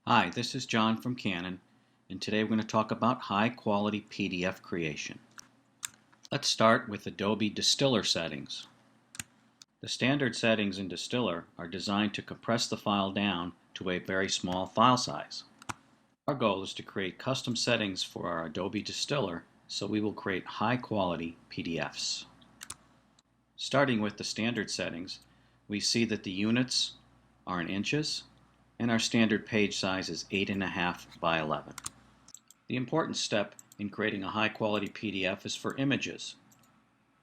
Hi, this is John from Canon, and today we're going to talk about high-quality PDF creation. Let's start with Adobe Distiller settings. The standard settings in Distiller are designed to compress the file down to a very small file size. Our goal is to create custom settings for our Adobe Distiller, so we will create high-quality PDFs. Starting with the standard settings, we see that the units are in inches, and our standard page size is 8.5 by 11. The important step in creating a high-quality PDF is for images.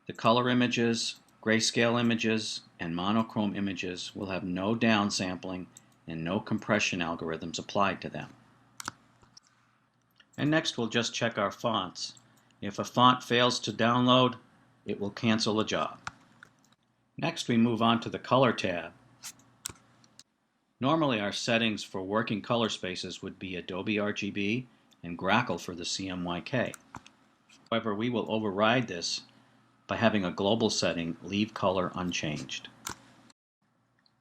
The color images, grayscale images, and monochrome images will have no downsampling and no compression algorithms applied to them. And next we'll just check our fonts. If a font fails to download, it will cancel the job. Next we move on to the Color tab. Normally our settings for working color spaces would be Adobe RGB and Grackle for the CMYK. However, we will override this by having a global setting, Leave Color Unchanged.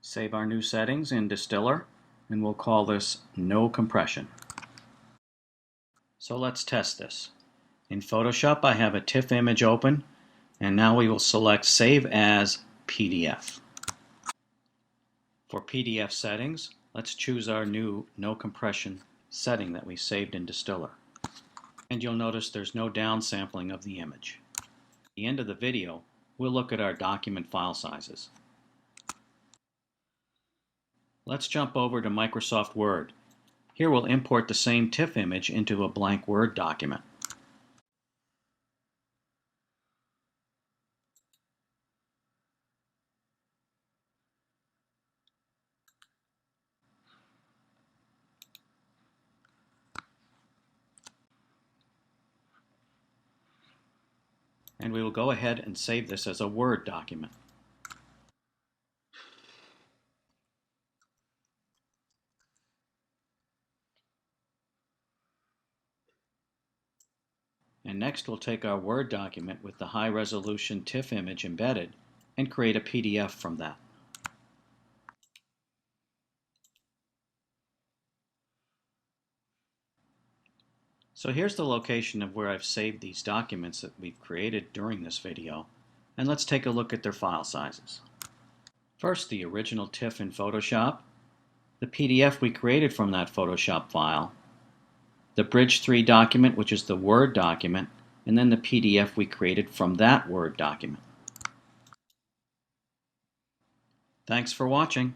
Save our new settings in Distiller, and we'll call this No Compression. So let's test this. In Photoshop I have a TIFF image open, and now we will select Save as PDF. For PDF settings, let's choose our new No Compression setting that we saved in Distiller. And you'll notice there's no downsampling of the image. At the end of the video, we'll look at our document file sizes. Let's jump over to Microsoft Word. Here we'll import the same TIFF image into a blank Word document. And we will go ahead and save this as a Word document. And next we'll take our Word document with the high-resolution TIFF image embedded and create a PDF from that. So here's the location of where I've saved these documents that we've created during this video, and let's take a look at their file sizes. First, the original TIFF in Photoshop, the PDF we created from that Photoshop file, the Bridge 3 document, which is the Word document, and then the PDF we created from that Word document. Thanks for watching.